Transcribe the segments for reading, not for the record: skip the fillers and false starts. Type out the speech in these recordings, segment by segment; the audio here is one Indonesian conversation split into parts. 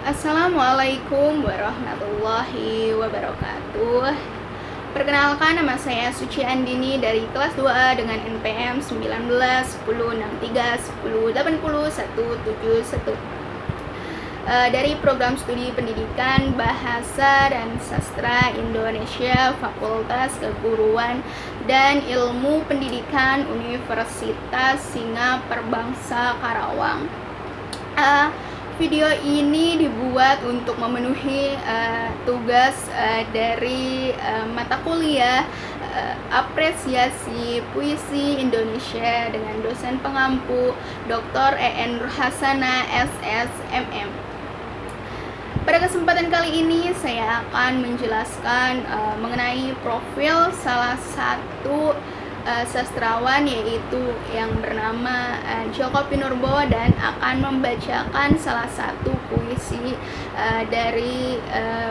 Assalamualaikum warahmatullahi wabarakatuh. Perkenalkan, nama saya Suci Andini dari kelas 2A dengan NPM 19 1063 1080 171. Dari program studi pendidikan Bahasa dan Sastra Indonesia Fakultas Keguruan dan Ilmu Pendidikan Universitas Singa Perbangsa Karawang. Video ini dibuat untuk memenuhi tugas dari mata kuliah apresiasi puisi Indonesia dengan dosen pengampu Dr. EN Nurhasana SSMM. Pada kesempatan kali ini saya akan menjelaskan mengenai profil salah satu sastrawan, yaitu yang bernama Djoko Pinurbo, dan akan membacakan salah satu puisi dari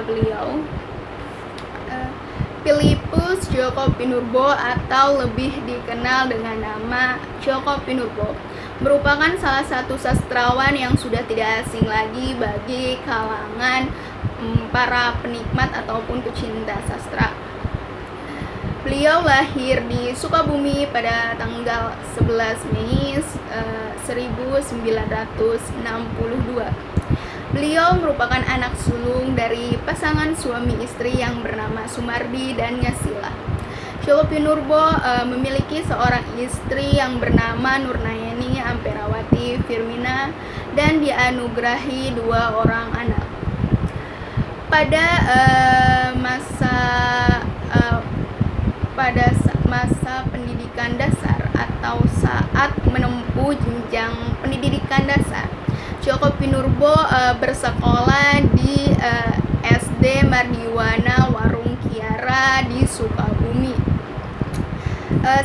beliau. Philippus Djoko Pinurbo atau lebih dikenal dengan nama Djoko Pinurbo merupakan salah satu sastrawan yang sudah tidak asing lagi bagi kalangan para penikmat ataupun pecinta sastra. Beliau lahir di Sukabumi pada tanggal 11 Mei 1962. Beliau merupakan anak sulung dari pasangan suami istri yang bernama Sumardi dan Nyasila. Djoko Pinurbo memiliki seorang istri yang bernama Nurnayani Amperawati Firmina dan dianugerahi 2 orang anak. Pada masa pendidikan dasar atau saat menempuh jenjang pendidikan dasar, Djoko Pinurbo bersekolah di SD Mardiwana Warung Kiara di Sukabumi.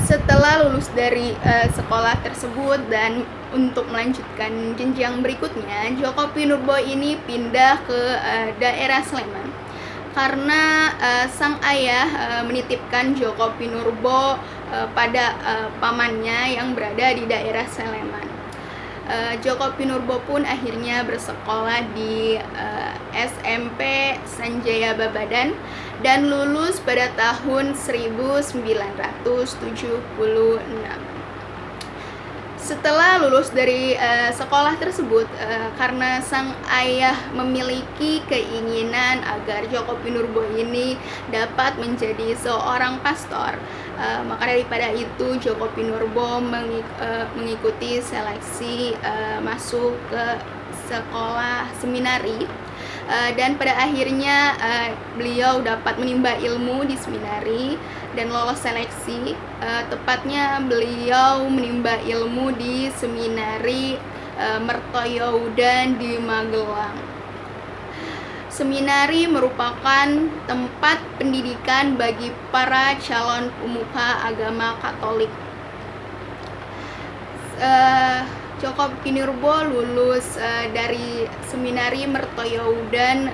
Setelah lulus dari sekolah tersebut dan untuk melanjutkan jenjang berikutnya, Djoko Pinurbo ini pindah ke daerah Sleman karena sang ayah menitipkan Djoko Pinurbo pada pamannya yang berada di daerah Sleman. Djoko Pinurbo pun akhirnya bersekolah di SMP Sanjaya Babadan dan lulus pada tahun 1976. Setelah lulus dari sekolah tersebut, karena sang ayah memiliki keinginan agar Djoko Pinurbo ini dapat menjadi seorang pastor, maka daripada itu Djoko Pinurbo mengikuti seleksi masuk ke sekolah seminari, dan pada akhirnya beliau dapat menimba ilmu di seminari dan lolos seleksi. Tepatnya beliau menimba ilmu di seminari Mertoyoudan di Magelang. Seminari merupakan tempat pendidikan bagi para calon pemuka agama Katolik. Djoko Pinurbo lulus dari seminari Mertoyoudan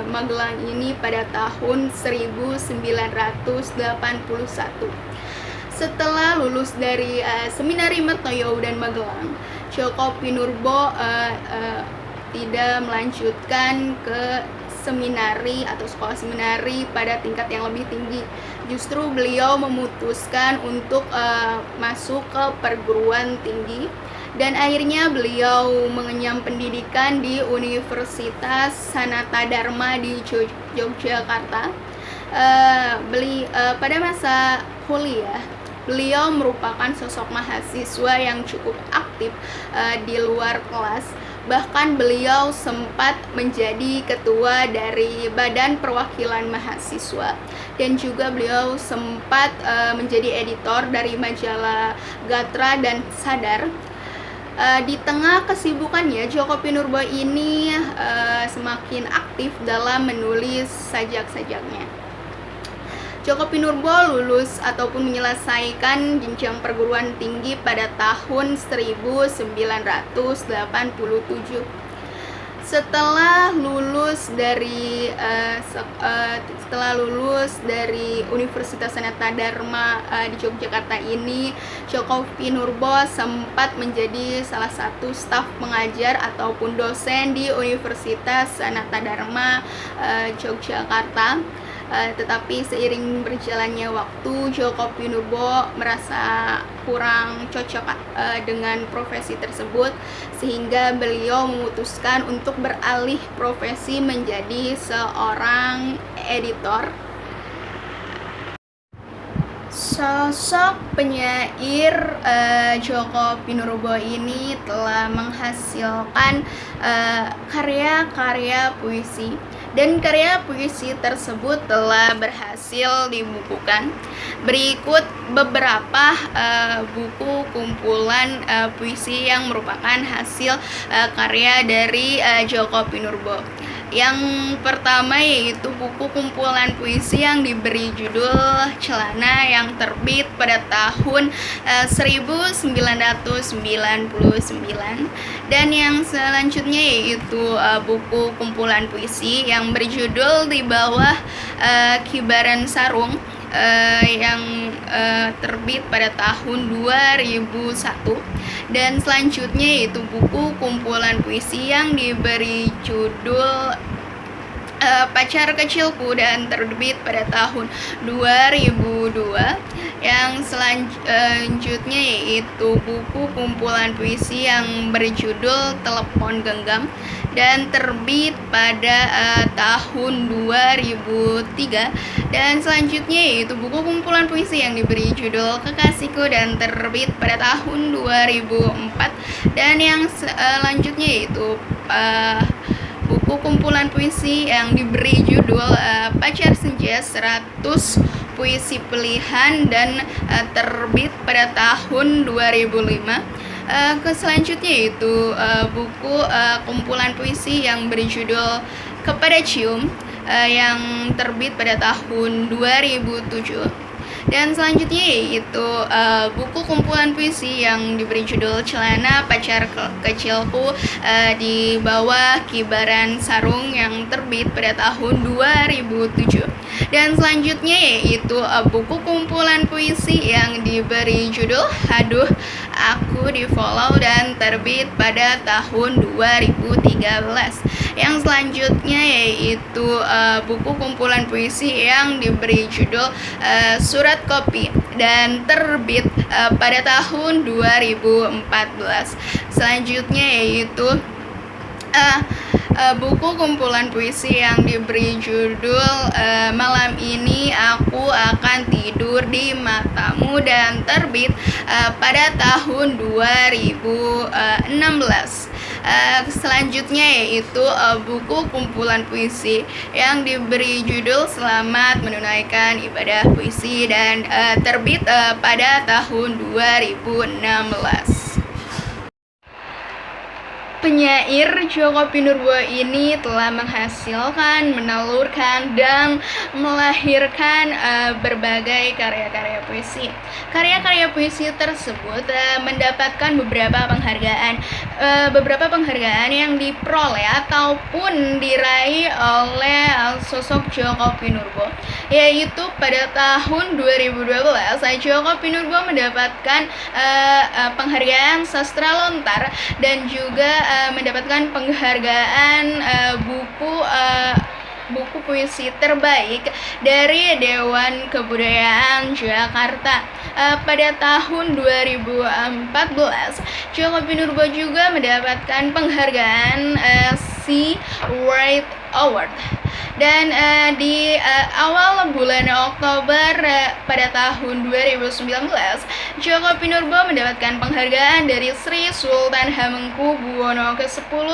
Magelang ini pada tahun 1981. Setelah lulus dari seminari Mertoyoudan Magelang, Djoko Pinurbo tidak melanjutkan ke seminari atau sekolah seminari pada tingkat yang lebih tinggi. Justru beliau memutuskan untuk masuk ke perguruan tinggi, dan akhirnya beliau mengenyam pendidikan di Universitas Sanata Dharma di Yogyakarta. Pada masa kuliah, beliau merupakan sosok mahasiswa yang cukup aktif di luar kelas. Bahkan beliau sempat menjadi ketua dari Badan Perwakilan Mahasiswa, dan juga beliau sempat menjadi editor dari majalah Gatra dan Sadar. Di tengah kesibukannya, Djoko Pinurbo ini semakin aktif dalam menulis sajak-sajaknya. Djoko Pinurbo lulus ataupun menyelesaikan jenjang perguruan tinggi pada tahun 1987. Setelah lulus dari Universitas Sanata Dharma di Yogyakarta ini, Djoko Pinurbo sempat menjadi salah satu staf pengajar ataupun dosen di Universitas Sanata Dharma Yogyakarta. Tetapi seiring berjalannya waktu, Djoko Pinurbo merasa kurang cocok dengan profesi tersebut, sehingga beliau memutuskan untuk beralih profesi menjadi seorang editor. Sosok penyair Djoko Pinurbo ini telah menghasilkan karya-karya puisi, dan karya puisi tersebut telah berhasil dibukukan. Berikut beberapa buku kumpulan puisi yang merupakan hasil karya dari Djoko Pinurbo. Yang pertama yaitu buku kumpulan puisi yang diberi judul Celana, yang terbit pada tahun 1999. Dan yang selanjutnya yaitu buku kumpulan puisi yang berjudul Di Bawah Kibaran Sarung, yang terbit pada tahun 2001. Dan selanjutnya yaitu buku kumpulan puisi yang diberi judul Pacar Kecilku, dan terbit pada tahun 2002. Yang selanjutnya yaitu buku kumpulan puisi yang berjudul Telepon Genggam, dan terbit pada tahun 2003. Dan selanjutnya yaitu buku kumpulan puisi yang diberi judul Kekasihku, dan terbit pada tahun 2004. Dan yang selanjutnya yaitu buku kumpulan puisi yang diberi judul Pacar Senja 100 Puisi Pilihan, dan terbit pada tahun 2005. Selanjutnya yaitu buku kumpulan puisi yang berjudul Kepada Cium, yang terbit pada tahun 2007. Dan selanjutnya yaitu buku kumpulan puisi yang diberi judul Celana, Pacar Kecilku, Di Bawah Kibaran Sarung, yang terbit pada tahun 2007. Dan selanjutnya yaitu buku kumpulan puisi yang diberi judul Aduh Aku Di Follow, dan terbit pada tahun 2013. Yang selanjutnya yaitu buku kumpulan puisi yang diberi judul Surat Kopi, dan terbit pada tahun 2014. Selanjutnya yaitu buku kumpulan puisi yang diberi judul Malam Ini Aku Akan Tidur di Matamu, dan terbit pada tahun 2016. Selanjutnya yaitu buku kumpulan puisi yang diberi judul Selamat Menunaikan Ibadah Puisi, dan terbit pada tahun 2016. Penyair Djoko Pinurbo ini telah menghasilkan, menelurkan, dan melahirkan berbagai karya-karya puisi. Karya-karya puisi tersebut mendapatkan beberapa penghargaan yang diperoleh ataupun diraih oleh sosok Djoko Pinurbo, yaitu pada tahun 2012 Djoko Pinurbo mendapatkan penghargaan Sastra Lontar, dan juga mendapatkan penghargaan buku puisi terbaik dari Dewan Kebudayaan Jakarta. Pada tahun 2014, Djoko Pinurbo juga mendapatkan penghargaan Sea Right Award. Dan di awal bulan Oktober pada tahun 2019, Djoko Pinurbo mendapatkan penghargaan dari Sri Sultan Hamengkubuwono ke-10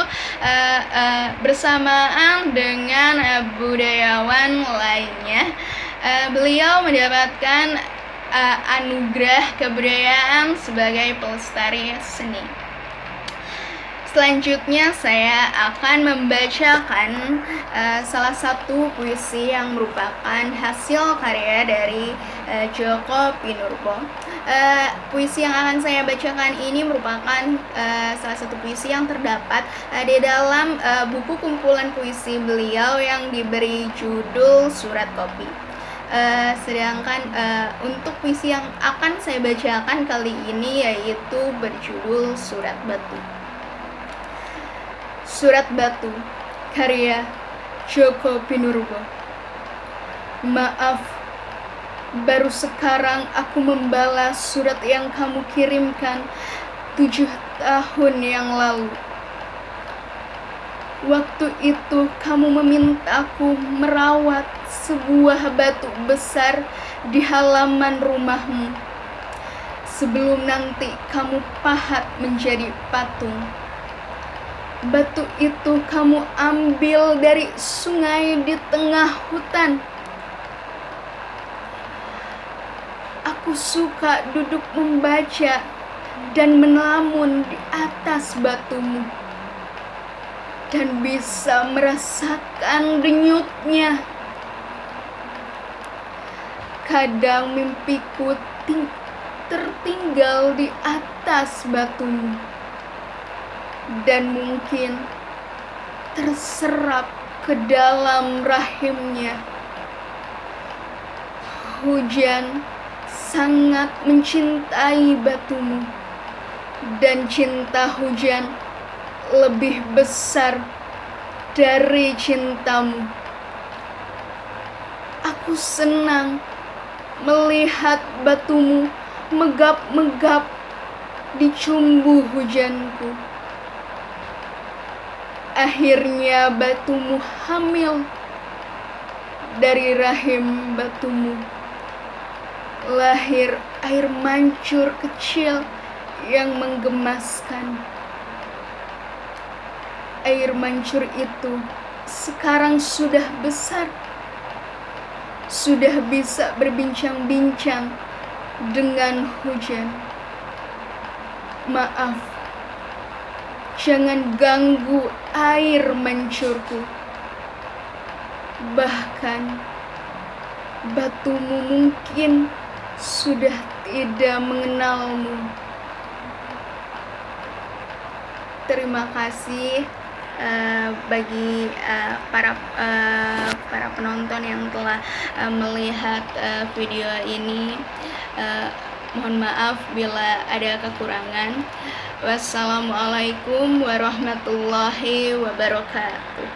bersamaan dengan budayawan lainnya. Beliau mendapatkan anugerah kebudayaan sebagai pelestari seni. Selanjutnya saya akan membacakan salah satu puisi yang merupakan hasil karya dari Djoko Pinurbo. Puisi yang akan saya bacakan ini merupakan salah satu puisi yang terdapat di dalam buku kumpulan puisi beliau yang diberi judul Surat Kopi. Sedangkan untuk puisi yang akan saya bacakan kali ini yaitu berjudul Surat Batu. Surat Batu, karya Djoko Pinurbo. Maaf, baru sekarang aku membalas surat yang kamu kirimkan 7 tahun yang lalu. Waktu itu kamu memintaku merawat sebuah batu besar di halaman rumahmu sebelum nanti kamu pahat menjadi patung. Batu itu kamu ambil dari sungai di tengah hutan. Aku suka duduk membaca dan melamun di atas batumu dan bisa merasakan denyutnya. Kadang mimpiku tertinggal di atas batumu dan mungkin terserap ke dalam rahimnya. Hujan sangat mencintai batumu dan cinta hujan lebih besar dari cintamu. Aku senang melihat batumu megap-megap di cumbu hujanku. Akhirnya batumu hamil. Dari rahim batumu lahir air mancur kecil yang menggemaskan. Air mancur itu sekarang sudah besar, sudah bisa berbincang-bincang dengan hujan. Maaf, jangan ganggu air mancurku. Bahkan batumu mungkin sudah tidak mengenalmu. Terima kasih bagi para penonton yang telah melihat video ini. Mohon maaf bila ada kekurangan. Wassalamualaikum warahmatullahi wabarakatuh.